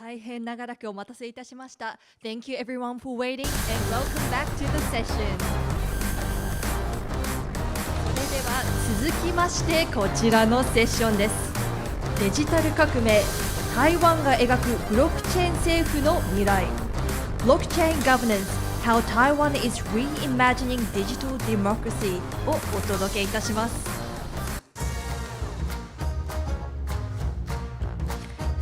大変長らくお待たせいたしました。Thank you everyone for waiting and welcome back to the session. それでは続きましてこちらのセッションです。デジタル革命、台湾が描くブロックチェーン政府の未来。Blockchain Governance, How Taiwan is Reimagining Digital Democracy をお届けいたします。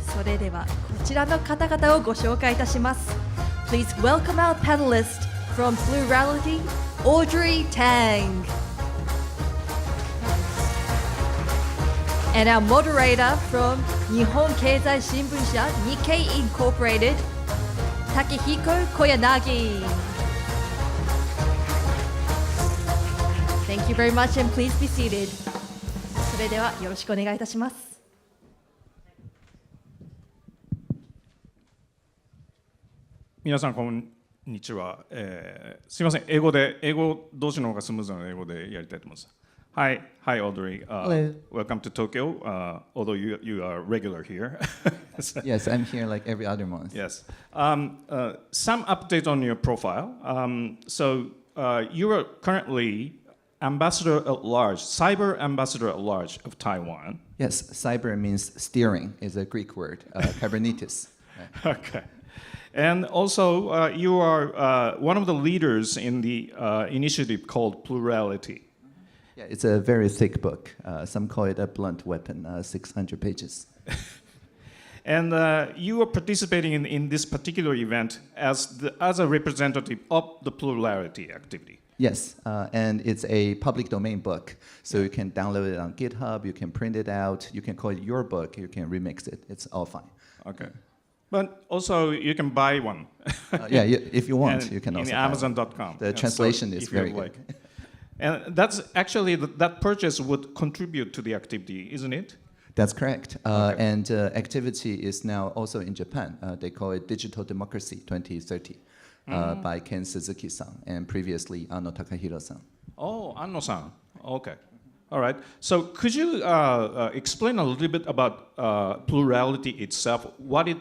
それではこちらの方々をご紹介いたします。Please welcome our panelist from Plurality, Audrey Tang. And our moderator from 日本経済新聞社 Nikkei Incorporated, Takehiko Koyanagi. Thank you very much and please be seated. それではよろしくお願いいたします。皆さんこんにちは。すみません、英語同士の方がスムーズなので英語でやりたいと思います。Hi, Audrey. Hello. Welcome to Tokyo. Although you are regular here. Yes, I'm here like every other month. Yes. Some update on your profile. So you are currently ambassador at large, cyber ambassador at large of Taiwan. Yes, cyber means steering, is a Greek word, Kubernetes. Okay. And also, you are one of the leaders in the initiative called Plurality. Yeah, it's a very thick book. Some call it a blunt weapon, 600 pages. And you are participating in this particular event as a representative of the Plurality activity. Yes, and it's a public domain book, so you can download it on GitHub, you can print it out, you can call it your book, you can remix it. It's all fine. Okay. But also, you can buy one. Yeah, if you want, you can also buy Amazon.com. The translation is very good. And that's actually, that purchase would contribute to the activity, isn't it? That's correct. Okay. And activity is now also in Japan. They call it Digital Democracy 2030 by Ken Suzuki-san and previously Anno Takahiro-san. Oh, Anno-san. Okay. All right. So could you explain a little bit about Plurality itself, what it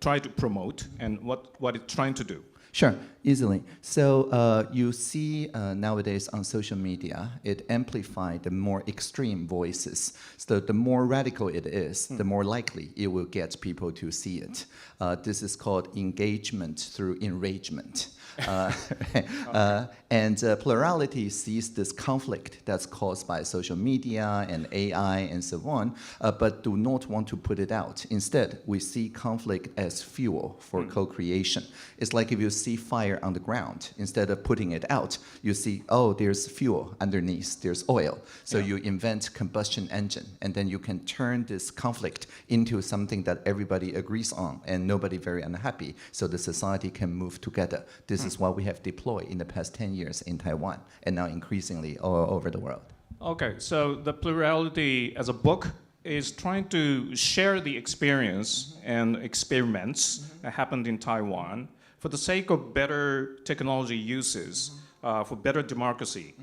tries to promote and what it's trying to do? Sure, easily. So you see nowadays on social media, it amplifies the more extreme voices. So the more radical it is, the more likely it will get people to see it. This is called engagement through enragement. And Plurality sees this conflict that's caused by social media and AI and so on, but do not want to put it out. Instead, we see conflict as fuel for co-creation. It's like if you see fire on the ground, instead of putting it out, you see, oh, there's fuel underneath, there's oil. So you invent combustion engine, and then you can turn this conflict into something that everybody agrees on and nobody very unhappy, so the society can move together. This is what we have deployed in the past 10 years in Taiwan, and now increasingly all over the world. Okay, so the Plurality as a book is trying to share the experience and experiments that happened in Taiwan for the sake of better technology uses, for better democracy.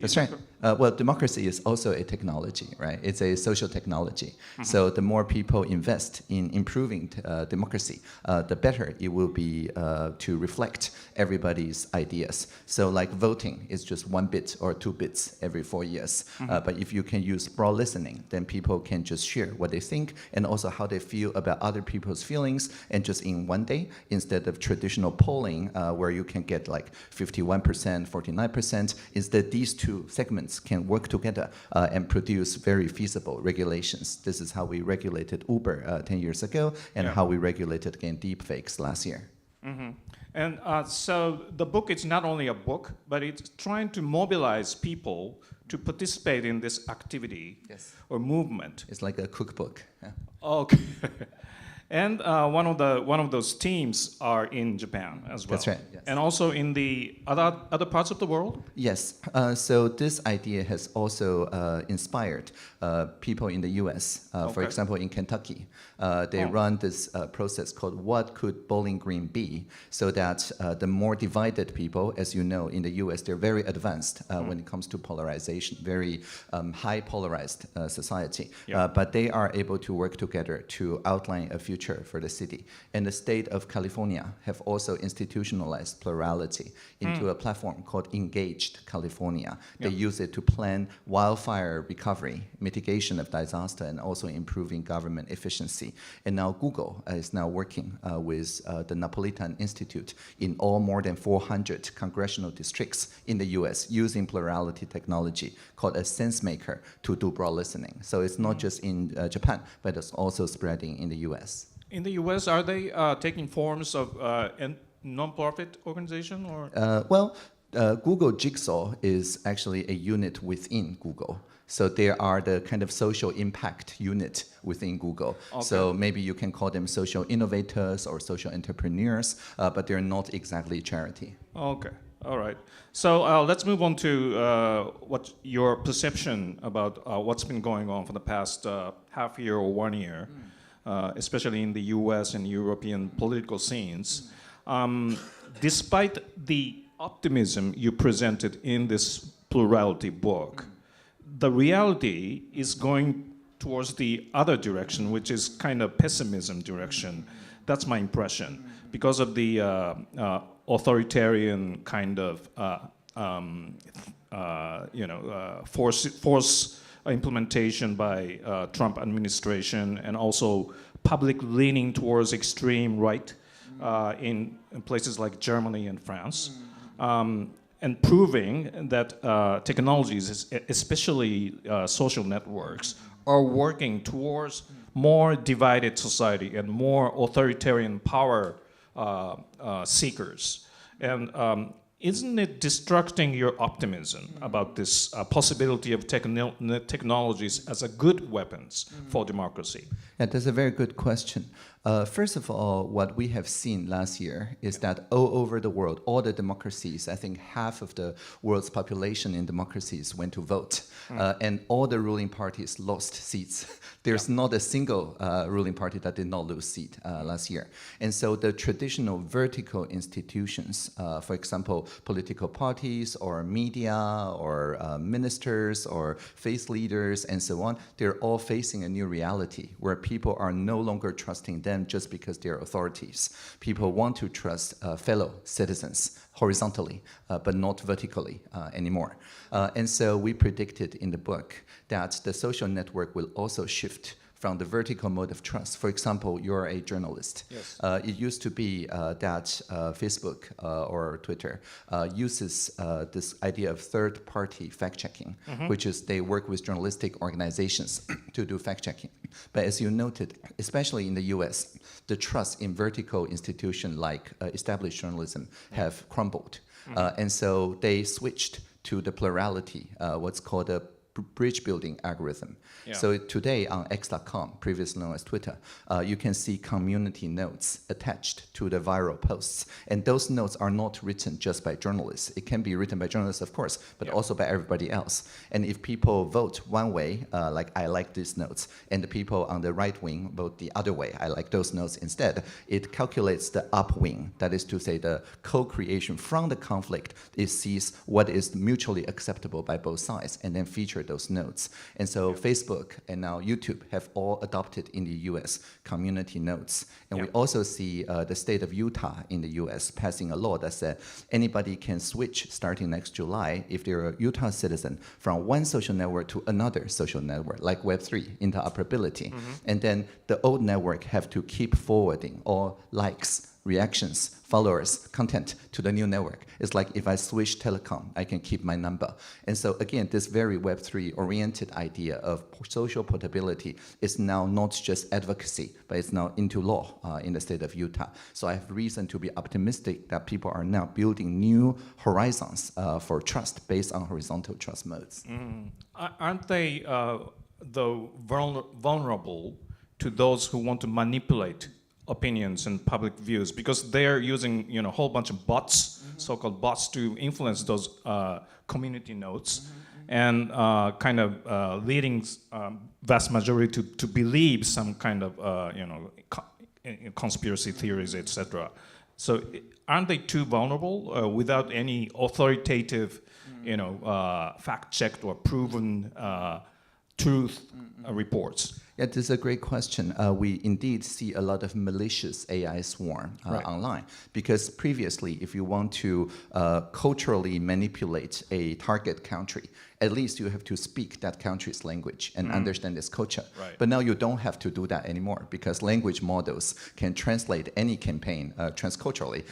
That's right. Well, democracy is also a technology, right? It's a social technology. So the more people invest in improving democracy, the better it will be to reflect everybody's ideas. So like voting is just 1 bit or 2 bits every 4 years. But if you can use broad listening, then people can just share what they think and also how they feel about other people's feelings, and just in 1 day, instead of traditional polling where you can get like 51%, 49%, instead these two segments can work together and produce very feasible regulations. This is how we regulated Uber 10 years ago, and how we regulated again deepfakes last year. And so the book is not only a book, but it's trying to mobilize people to participate in this activity or movement. It's like a cookbook. Yeah. Okay. And one of those teams are in Japan as well. That's right. Yes. And also in the other parts of the world? Yes. So this idea has also inspired people in the US. For example, in Kentucky, they run this process called What Could Bowling Green Be? So that the more divided people, as you know, in the US, they're very advanced when it comes to polarization, very high polarized society. But they are able to work together to outline a future future for the city. And the state of California have also institutionalized plurality into a platform called Engaged California. They use it to plan wildfire recovery, mitigation of disaster, and also improving government efficiency. And now Google is now working with the Napolitan Institute in all more than 400 congressional districts in the US using plurality technology called a sense maker to do broad listening. So it's not just in Japan, but it's also spreading in the US. In the US, are they taking forms of a non-profit organization? Or? Google Jigsaw is actually a unit within Google. So they are the kind of social impact unit within Google. Okay. So maybe you can call them social innovators or social entrepreneurs, but they're not exactly charity. Okay, all right. So let's move on to what your perception about what's been going on for the past half year or 1 year, especially in the US and European political scenes. Despite the optimism you presented in this plurality book, the reality is going towards the other direction, which is kind of pessimism direction. That's my impression. Because of the authoritarian kind of force implementation by Trump administration, and also public leaning towards extreme right in places like Germany and France. And proving that technologies, especially social networks, are working towards more divided society and more authoritarian power seekers. And isn't it destructing your optimism about this possibility of technologies as a good weapons for democracy? Yeah, that's a very good question. First of all, what we have seen last year is that all over the world, all the democracies, I think half of the world's population in democracies went to vote, and all the ruling parties lost seats. There's not a single ruling party that did not lose seat last year. And so the traditional vertical institutions, for example, political parties or media or ministers or faith leaders and so on, they're all facing a new reality where people are no longer trusting them just because they're authorities. People want to trust fellow citizens horizontally, but not vertically anymore. And so we predicted in the book that the social network will also shift from the vertical mode of trust. For example, you're a journalist. Yes. It used to be that Facebook or Twitter uses this idea of third-party fact-checking, which is they work with journalistic organizations to do fact-checking. But as you noted, especially in the US, the trust in vertical institutions like established journalism have crumbled. And so they switched to the plurality, what's called a bridge building algorithm. Yeah. So today on X.com, previously known as Twitter, you can see community notes attached to the viral posts. And those notes are not written just by journalists. It can be written by journalists, of course, but also by everybody else. And if people vote one way, like I like these notes, and the people on the right wing vote the other way, I like those notes instead, it calculates the upwing, that is to say the co-creation from the conflict. It sees what is mutually acceptable by both sides and then feature those notes. And so Facebook and now YouTube have all adopted in the US community notes. And we also see the state of Utah in the US passing a law that said anybody can switch starting next July if they're a Utah citizen from one social network to another social network, like Web3, interoperability. And then the old network have to keep forwarding all likes, reactions, followers, content to the new network. It's like if I switch telecom, I can keep my number. And so again, this very Web3 oriented idea of social portability is now not just advocacy, but it's now into law in the state of Utah. So I have reason to be optimistic that people are now building new horizons for trust based on horizontal trust modes. Aren't they though vulnerable to those who want to manipulate opinions and public views, because they're using a whole bunch of bots, so-called bots, to influence those community notes and kind of leading vast majority to believe some kind of conspiracy theories, etc. So aren't they too vulnerable without any authoritative, fact-checked or proven truth reports? Yeah, this is a great question. We indeed see a lot of malicious AI swarm online, because previously, if you want to culturally manipulate a target country, at least you have to speak that country's language and understand its culture. Right. But now you don't have to do that anymore, because language models can translate any campaign transculturally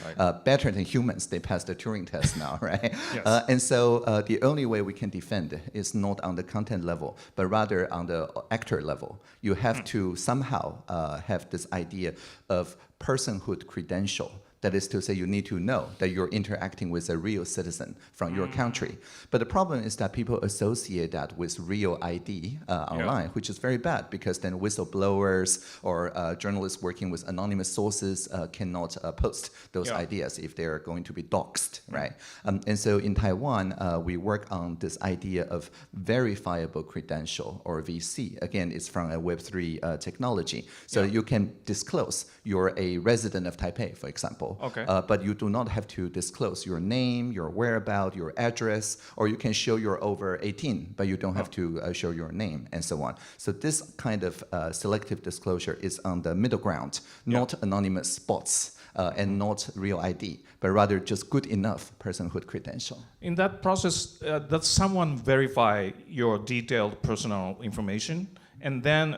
better than humans. They pass the Turing test now, right? Yes. And so the only way we can defend is not on the content level, but rather on the actor level. You have to somehow have this idea of personhood credential. That is to say, you need to know that you're interacting with a real citizen from your country. But the problem is that people associate that with real ID online, which is very bad, because then whistleblowers or journalists working with anonymous sources cannot post those ideas if they're going to be doxxed, right? And so in Taiwan, we work on this idea of verifiable credential, or VC. Again, it's from a Web3 technology. So you can disclose you're a resident of Taipei, for example. Okay. But you do not have to disclose your name, your whereabouts, your address, or you can show you're over 18, but you don't have to show your name, and so on. So this kind of selective disclosure is on the middle ground, not anonymous bots and not real ID, but rather just good enough personhood credential. In that process, does someone verify your detailed personal information and then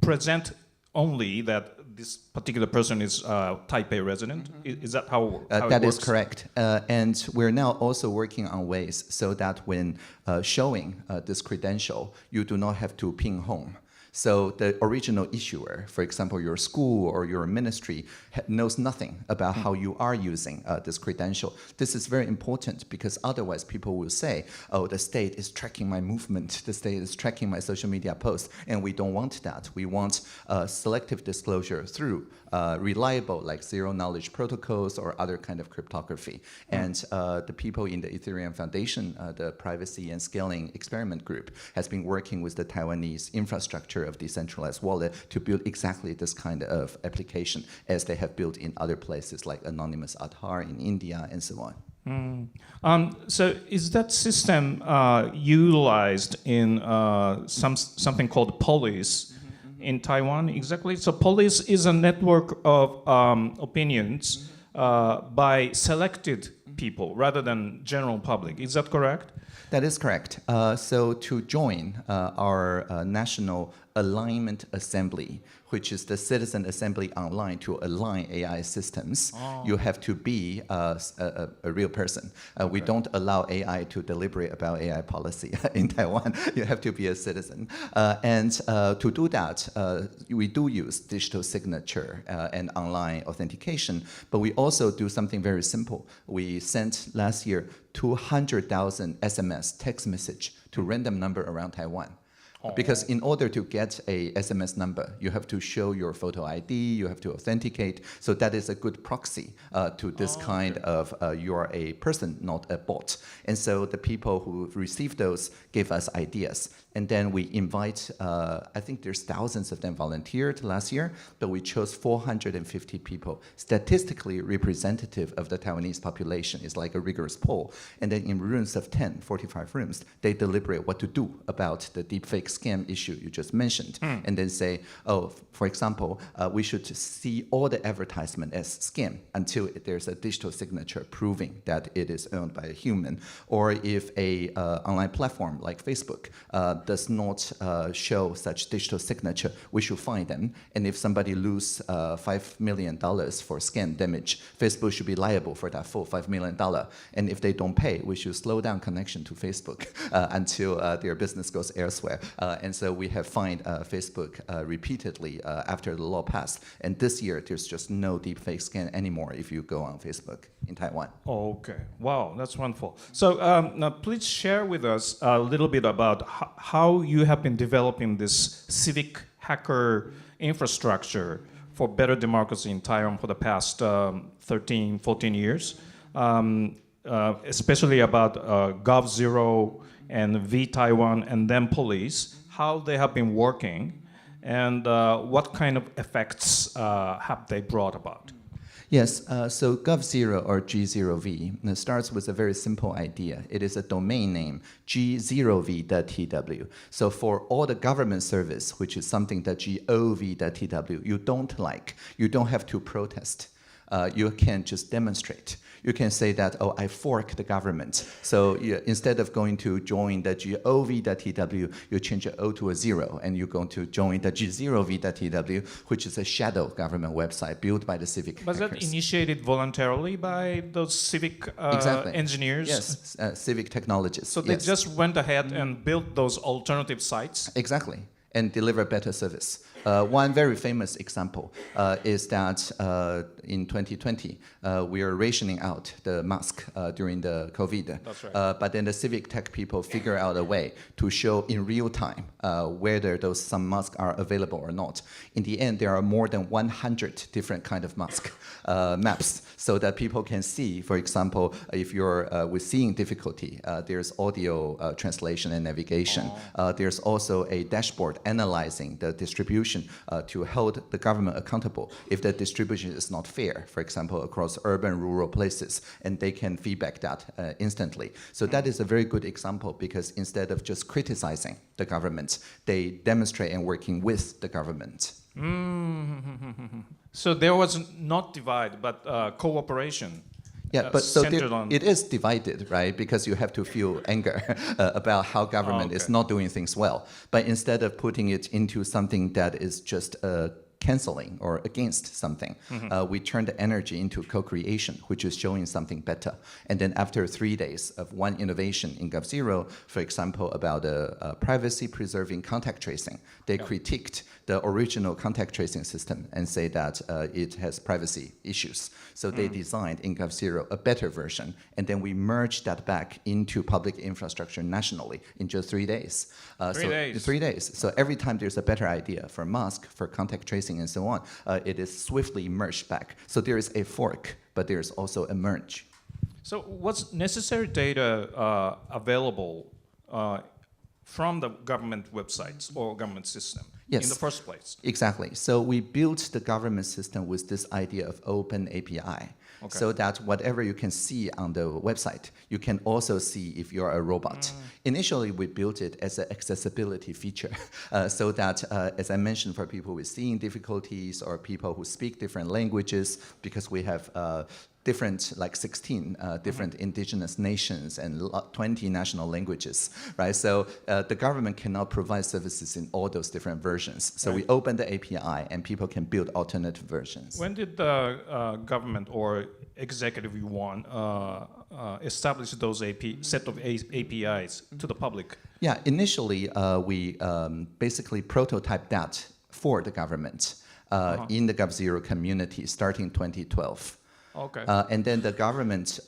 present only that this particular person is Taipei resident? Is that how it works? That is correct. And we're now also working on ways so that when showing this credential, you do not have to ping home. So the original issuer, for example, your school or your ministry, knows nothing about how you are using this credential. This is very important, because otherwise people will say, oh, the state is tracking my movement, the state is tracking my social media posts, and we don't want that. We want selective disclosure through reliable, like zero-knowledge protocols or other kind of cryptography. And the people in the Ethereum Foundation, the Privacy and Scaling Experiment Group, has been working with the Taiwanese infrastructure of decentralized wallet to build exactly this kind of application, as they have built in other places like anonymous Aadhaar in India and so on. So is that system utilized in something called Police in Taiwan? Exactly. So Police is a network of opinions by selected people rather than general public. Is that correct? That is correct. So to join our National Alignment Assembly, which is the citizen assembly online to align AI systems, you have to be a real person. We don't allow AI to deliberate about AI policy in Taiwan. You have to be a citizen. And to do that, we do use digital signature and online authentication, but we also do something very simple. We sent last year 200,000 SMS text message to random number around Taiwan. Because in order to get a SMS number, you have to show your photo ID, you have to authenticate. So that is a good proxy to this kind of you're a person, not a bot. And so the people who received those gave us ideas. And then we invite, I think there's thousands of them volunteered last year, but we chose 450 people, statistically representative of the Taiwanese population. It's like a rigorous poll. And then in rooms of 10, 45 rooms, they deliberate what to do about the deepfake scam issue you just mentioned. And then say, oh, for example, we should see all the advertisement as scam until there's a digital signature proving that it is owned by a human. Or if a online platform like Facebook does not show such digital signature, we should fine them. And if somebody lose $5 million for scam damage, Facebook should be liable for that full $5 million. And if they don't pay, we should slow down connection to Facebook until their business goes elsewhere. And so we have fined Facebook repeatedly after the law passed. And this year, there's just no deepfake scam anymore if you go on Facebook in Taiwan. Okay. Wow, that's wonderful. So now please share with us a little bit about how you have been developing this civic hacker infrastructure for better democracy in Taiwan for the past 13, 14 years, especially about Gov0 and V-Taiwan and then Police, how they have been working, and what kind of effects have they brought about? Yes, so Gov0 or G0V starts with a very simple idea. It is a domain name, G0V.tw. So for all the government service, which is something that GOV.tw you don't like, you don't have to protest. You can just demonstrate. You can say that, oh, I fork the government. So instead of going to join the gov.tw, you change the O to a 0, and you're going to join the g0v.tw, which is a shadow government website built by the civic Was hackers. that initiated voluntarily by those civic Exactly. engineers? Yes, civic technologists. So they yes. just went ahead and built those alternative sites? Exactly, and deliver better service. One very famous example is that in 2020, we are rationing out the mask during the COVID. That's right. But then the civic tech people figure out a way to show in real time whether some masks are available or not. In the end, there are more than 100 different kind of mask maps, so that people can see, for example, if you're with seeing difficulty, there's audio translation and navigation. There's also a dashboard analyzing the distribution to hold the government accountable if the distribution is not fair, for example, across urban, rural places, and they can feedback that instantly. So that is a very good example, because instead of just criticizing the government, they demonstrate and working with the government. So there was not divide, but cooperation. Yeah, but so centered it is divided, right? Because you have to feel anger about how government is not doing things well. But instead of putting it into something that is just canceling or against something, we turn the energy into co-creation, which is showing something better. And then after 3 days of one innovation in Gov0, for example, about privacy-preserving contact tracing, they critiqued the original contact tracing system and say that it has privacy issues. So they designed in Gov0 a better version, and then we merged that back into public infrastructure nationally in just 3 days. 3 days. So every time there's a better idea for mask, for contact tracing, and so on, it is swiftly merged back. So there is a fork, but there's also a merge. So what's necessary data available from the government websites or government system in the first place? Exactly. So we built the government system with this idea of open API. So that whatever you can see on the website, you can also see if you're a robot. Initially, we built it as an accessibility feature, so that, as I mentioned, for people with seeing difficulties or people who speak different languages, because we have different, like 16 different indigenous nations and 20 national languages, right? So the government cannot provide services in all those different versions. So we open the API and people can build alternative versions. When did the government or executive yuan establish those set of APIs to the public? Yeah, initially we basically prototyped that for the government in the Gov0 community starting 2012. Okay. And then the government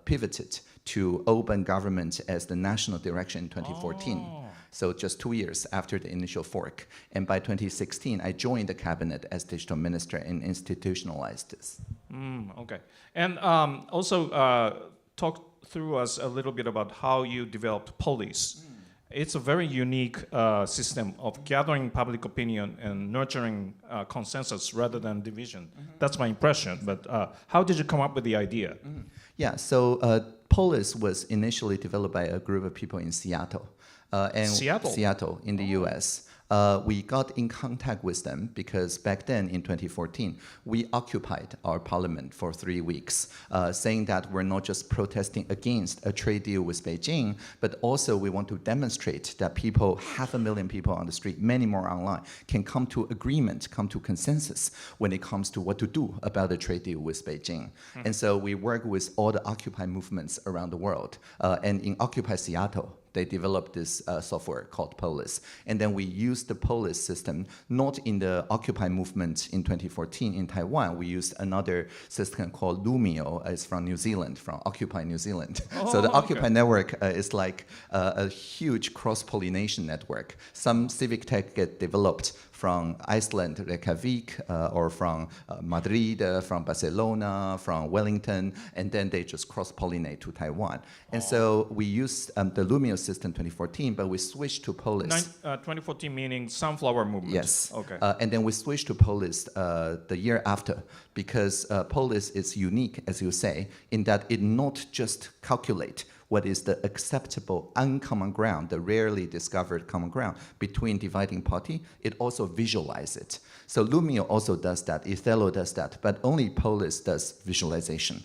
pivoted to open government as the national direction in 2014. So just 2 years after the initial fork. And by 2016, I joined the cabinet as digital minister and institutionalized this. Okay. And also talk through us a little bit about how you developed Police. It's a very unique system of gathering public opinion and nurturing consensus rather than division. That's my impression, but how did you come up with the idea? Yeah, so Polis was initially developed by a group of people in Seattle. Seattle in the US. We got in contact with them because back then in 2014, we occupied our parliament for 3 weeks, saying that we're not just protesting against a trade deal with Beijing, but also we want to demonstrate that people, 500,000 people on the street, many more online, can come to agreement, come to consensus when it comes to what to do about the trade deal with Beijing. And so we work with all the Occupy movements around the world. And in Occupy Seattle, they developed this software called Polis. And then we used the Polis system, not in the Occupy movement in 2014 in Taiwan. We used another system called Lumio. It's from New Zealand, from Occupy New Zealand. So the Occupy network is like a huge cross-pollination network. Some civic tech get developed from Iceland, Reykjavik, or from Madrid, from Barcelona, from Wellington, and then they just cross-pollinate to Taiwan. And so we used the Lumio system 2014, but we switched to Panelist. 2014 meaning sunflower movement. Yes. Okay. And then we switched to Panelist the year after, because Panelist is unique, as you say, in that it not just calculate what is the acceptable uncommon ground, the rarely discovered common ground between dividing party, it also visualizes it. So Lumio also does that, Othello does that, but only Panelist does visualization.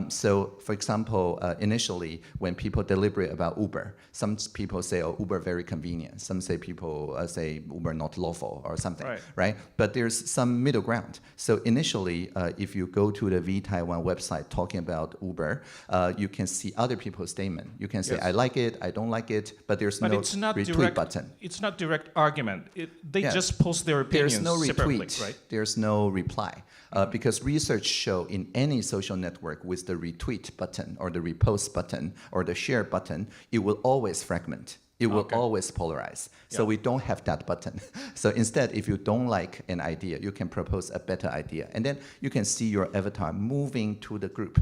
So for example, initially when people deliberate about Uber, some people say, oh, Uber very convenient. Some say people say Uber not lawful or something, right? But there's some middle ground. So initially, if you go to the V-Taiwan website talking about Uber, you can see other people's statement. You can say, I like it, I don't like it, but there's no retweet button. It's not direct argument. They just post their opinions There's no separately, retweet, right? There's no reply. Because research show in any social network with the retweet button or the repost button or the share button, it will always fragment. It will always polarize. So we don't have that button. So instead, if you don't like an idea, you can propose a better idea. And then you can see your avatar moving to the group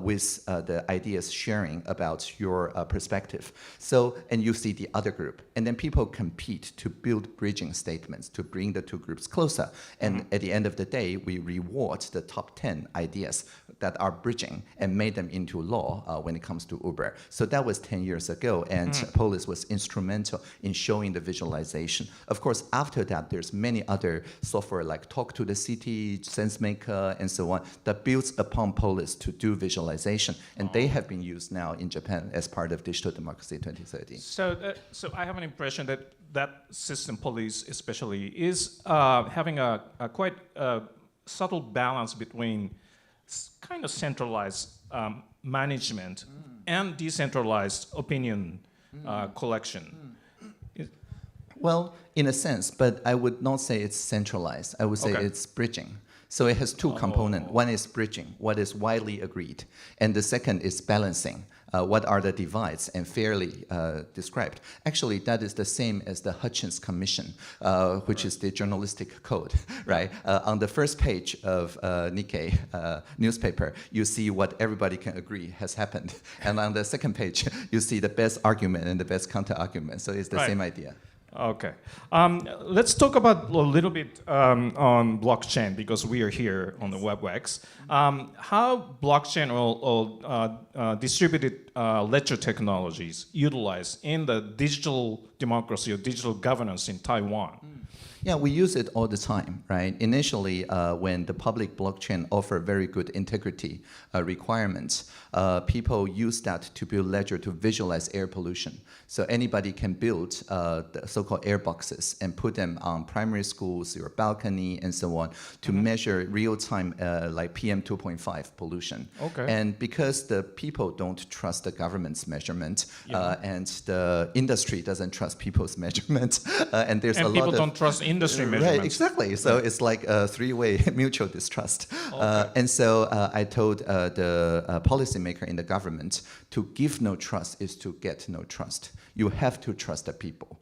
with the ideas sharing about your perspective. So, and you see the other group. And then people compete to build bridging statements to bring the two groups closer. And at the end of the day, we reward the top 10 ideas that are bridging and made them into law when it comes to Uber. So that was 10 years ago, and Panelist was instrumental in showing the visualization. Of course, after that, there's many other software like Talk to the City, SenseMaker, and so on that builds upon Panelist to do visualization, and they have been used now in Japan as part of Digital Democracy 2030. So I have an impression that that system, Panelist especially, is having a quite subtle balance between kind of centralized management and decentralized opinion collection. Well, in a sense, but I would not say it's centralized. I would say it's bridging. So it has two components. One is bridging, what is widely agreed, and the second is balancing. What are the divides and fairly described. Actually, that is the same as the Hutchins Commission, which is the journalistic code, right? On the first page of Nikkei newspaper, you see what everybody can agree has happened. And on the second page, you see the best argument and the best counter-argument. So it's the same idea. Okay. Let's talk about a little bit on blockchain, because we are here on the WebEx. How blockchain or distributed ledger technologies utilized in the digital democracy or digital governance in Taiwan? Yeah, we use it all the time, right? Initially, when the public blockchain offer very good integrity requirements, people use that to build ledger to visualize air pollution. So anybody can build the so-called air boxes and put them on primary schools, your balcony, and so on, to measure real-time like PM 2.5 pollution. And because the people don't trust the government's measurement, and the industry doesn't trust people's measurement, and there's a lot of... people don't trust industry measurements. Right, exactly. So it's like a three-way mutual distrust. And so I told the policymaker in the government to give no trust is to get no trust. You have to trust the people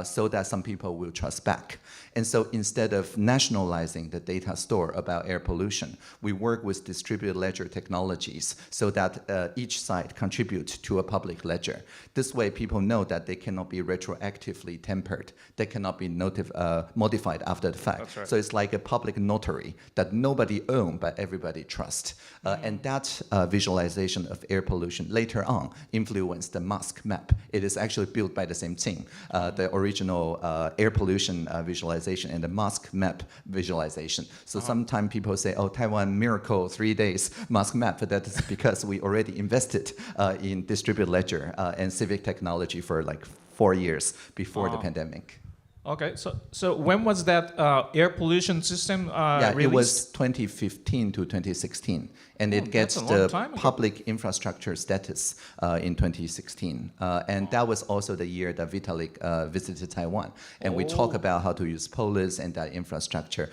so that some people will trust back. And so instead of nationalizing the data store about air pollution, we work with distributed ledger technologies so that each side contributes to a public ledger. This way, people know that they cannot be retroactively tempered. They cannot be modified after the fact. So it's like a public notary that nobody owns, but everybody trusts. And that visualization of air pollution later on influenced the mask map. It is actually built by the same team. The original air pollution visualization and the mask map visualization. So sometimes people say, oh, Taiwan miracle, 3 days mask map, but that is because we already invested in distributed ledger and civic technology for like 4 years before the pandemic. Okay, so when was that air pollution system released? It was 2015 to 2016, and it gets the public infrastructure status in 2016. And that was also the year that Vitalik visited Taiwan, and we talk about how to use Panelist and that infrastructure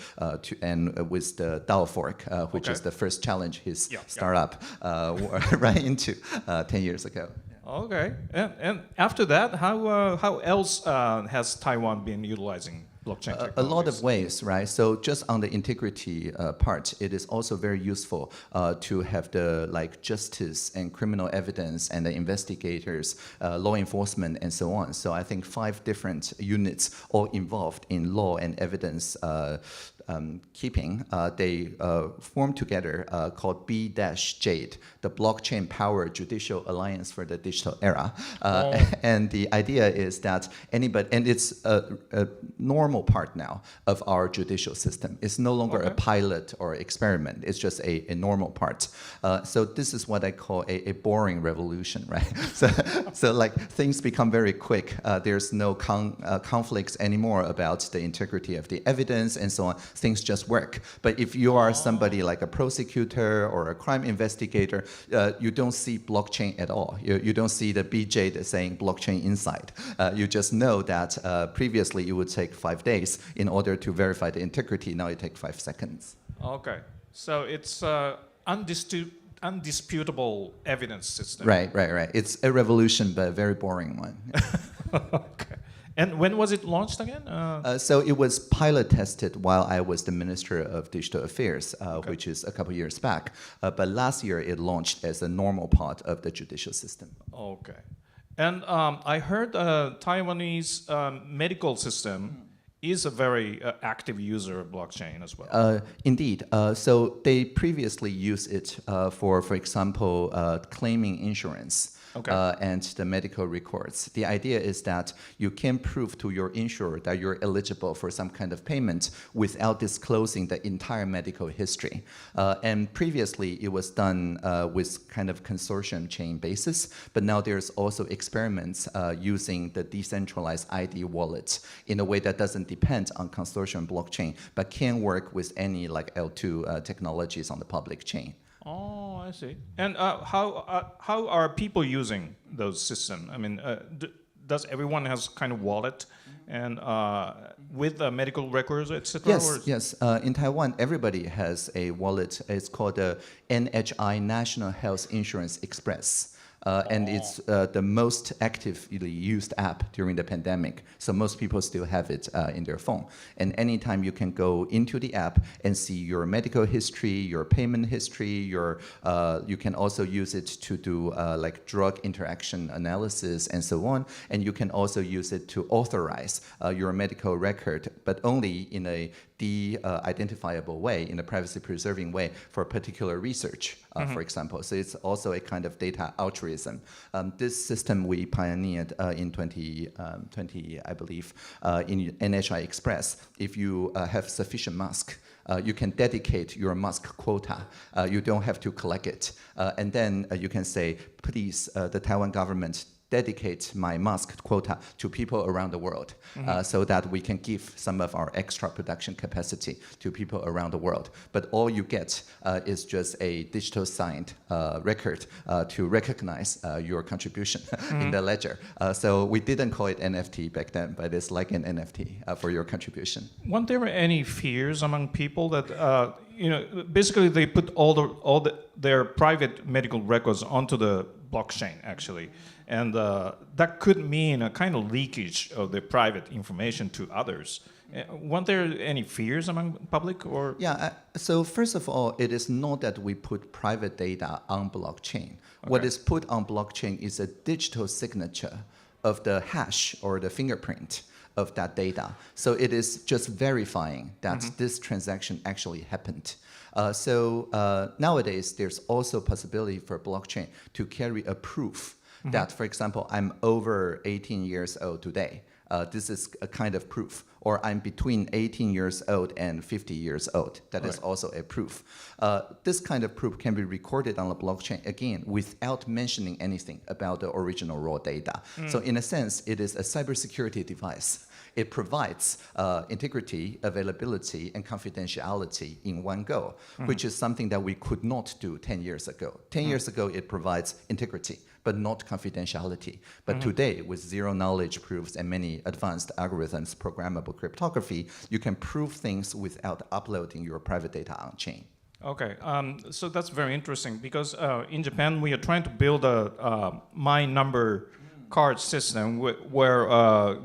and with the DAO fork, which is the first challenge his startup ran into 10 years ago. Okay, and after that, how else has Taiwan been utilizing blockchain technologies? A lot of ways, right? So just on the integrity part, it is also very useful to have the justice and criminal evidence and the investigators, law enforcement, and so on. So I think 5 different units all involved in law and evidence keeping, they formed together called B-Jade, the Blockchain Power Judicial Alliance for the Digital Era. And the idea is that anybody, and it's a normal part now of our judicial system. It's no longer a pilot or experiment. It's just a normal part. So this is what I call a boring revolution, right? So like things become very quick. There's no conflicts anymore about the integrity of the evidence and so on. Things just work. But if you are somebody like a prosecutor or a crime investigator, you don't see blockchain at all. You don't see the BJ saying blockchain inside. You just know that previously it would take 5 days in order to verify the integrity. Now it takes 5 seconds. Okay. So it's undisputable evidence system. Right. It's a revolution, but a very boring one. Okay. And when was it launched again? So it was pilot tested while I was the Minister of Digital Affairs, which is a couple years back. But last year it launched as a normal part of the judicial system. Okay. And I heard Taiwanese medical system is a very active user of blockchain as well. Indeed. So they previously used it for example, claiming insurance. And the medical records. The idea is that you can prove to your insurer that you're eligible for some kind of payment without disclosing the entire medical history. And previously, it was done with kind of consortium chain basis, but now there's also experiments using the decentralized ID wallet in a way that doesn't depend on consortium blockchain, but can work with any like L2 technologies on the public chain. Oh, I see. And how are people using those systems? I mean, does everyone has kind of wallet and with medical records, etc.? Yes. In Taiwan, everybody has a wallet. It's called the NHI National Health Insurance Express. And it's the most actively used app during the pandemic. So most people still have it in their phone. And anytime you can go into the app and see your medical history, your payment history, you can also use it to do like drug interaction analysis and so on. And you can also use it to authorize your medical record, but only in a de-identifiable way, in a privacy-preserving way for particular research, for example. So it's also a kind of data altruism. This system we pioneered in 2020, I believe, in NHI Express. If you have sufficient mask, you can dedicate your mask quota. You don't have to collect it. And then you can say, please, the Taiwan government, dedicate my mask quota to people around the world so that we can give some of our extra production capacity to people around the world. But all you get is just a digital signed record to recognize your contribution in the ledger. So we didn't call it NFT back then, but it's like an NFT for your contribution. Weren't there any fears among people that basically they put their private medical records onto the blockchain actually? And that could mean a kind of leakage of the private information to others. Weren't there any fears among public or? Yeah, so first of all, it is not that we put private data on blockchain. What is put on blockchain is a digital signature of the hash or the fingerprint of that data. So it is just verifying that this transaction actually happened. So nowadays, there's also possibility for blockchain to carry a proof that, for example, I'm over 18 years old today. This is a kind of proof. Or I'm between 18 years old and 50 years old. That is also a proof. This kind of proof can be recorded on the blockchain, again, without mentioning anything about the original raw data. So in a sense, it is a cybersecurity device. It provides integrity, availability, and confidentiality in one go, which is something that we could not do 10 years ago. 10 years ago, it provides integrity, but not confidentiality. But today, with zero-knowledge proofs and many advanced algorithms, programmable cryptography, you can prove things without uploading your private data on-chain. Okay, so that's very interesting because in Japan, we are trying to build a my number card system where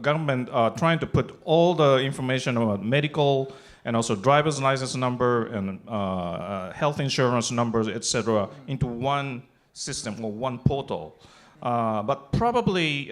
government are trying to put all the information about medical and also driver's license number and health insurance numbers, etc., into one system or one portal. But probably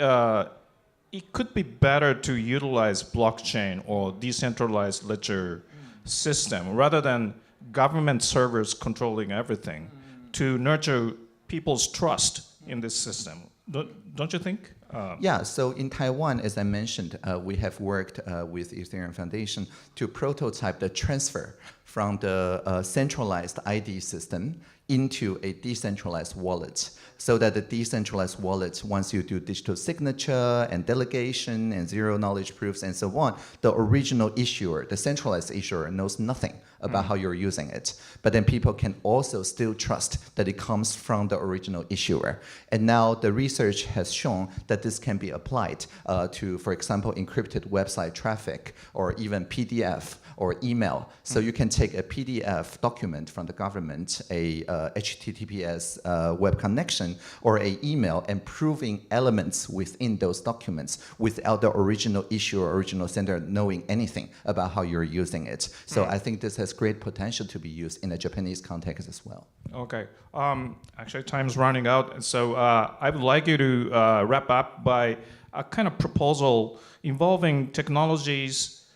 it could be better to utilize blockchain or decentralized ledger system rather than government servers controlling everything to nurture people's trust in this system. Don't you think? Yeah, so in Taiwan, as I mentioned, we have worked with Ethereum Foundation to prototype the transfer from the centralized ID system into a decentralized wallet, so that the decentralized wallet, once you do digital signature and delegation and zero knowledge proofs and so on, the original issuer, the centralized issuer, knows nothing about how you're using it. But then people can also still trust that it comes from the original issuer. And now the research has shown that this can be applied to, for example, encrypted website traffic or even PDF or email. So you can take a PDF document from the government, a HTTPS web connection, or a email, and proving elements within those documents without the original issuer, original sender knowing anything about how you're using it. So I think this has great potential to be used in a Japanese context as well. Okay. Actually, time's running out, so I would like you to wrap up by a kind of proposal involving technologies,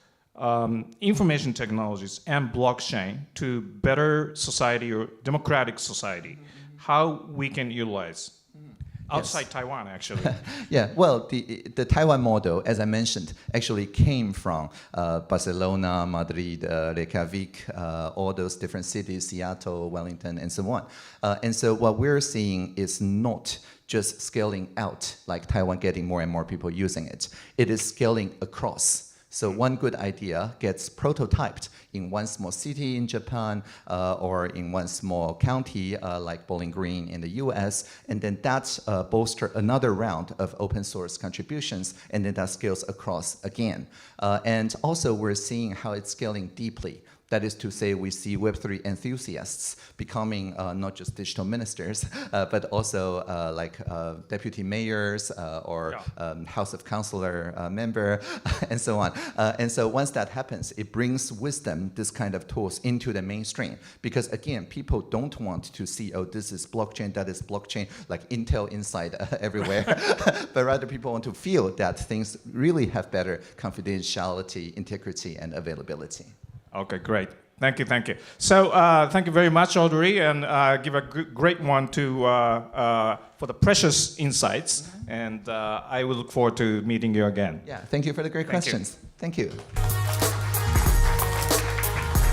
information technologies and blockchain to better society or democratic society, how we can utilize outside Taiwan, actually. Yeah, well, the Taiwan model, as I mentioned, actually came from Barcelona, Madrid, Reykjavik, all those different cities, Seattle, Wellington, and so on. And so what we're seeing is not just scaling out, like Taiwan getting more and more people using it. It is scaling across. So one good idea gets prototyped in one small city in Japan or in one small county like Bowling Green in the US, and then that bolsters another round of open source contributions, and then that scales across again. And also we're seeing how it's scaling deeply. That is to say, we see Web3 enthusiasts becoming not just digital ministers, but also like deputy mayors or House of Councilor member, and so on. And so once that happens, it brings wisdom, this kind of tools, into the mainstream. Because again, people don't want to see, oh, this is blockchain, that is blockchain, like Intel inside everywhere. But rather, people want to feel that things really have better confidentiality, integrity, and availability. Okay, great. Thank you, thank you. So thank you very much, Audrey, and give a great one to for the precious insights. And I will look forward to meeting you again. Yeah, thank you for the great questions. Thank you.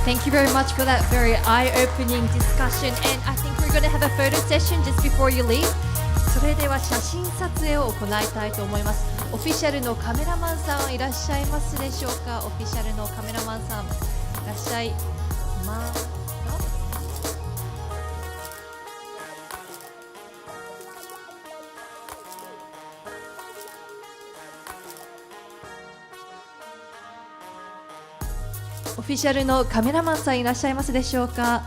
Thank you very much for that very eye-opening discussion. And I think we're going to have a photo session just before you leave. それでは写真撮影を行いたいと思います。オフィシャルのカメラマンさんいらっしゃいますでしょうか。オフィシャルのカメラマンさんいらっしゃいますか。オフィシャルのカメラマンさんいらっしゃいますでしょうか。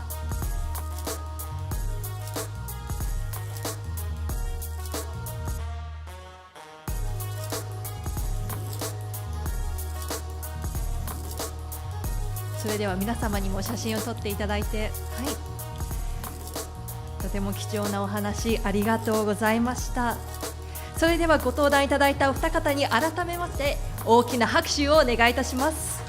それでは皆様にも写真を撮っていただいて、はい、とても貴重なお話ありがとうございました。それではご登壇いただいたお二方に改めまして大きな拍手をお願いいたします。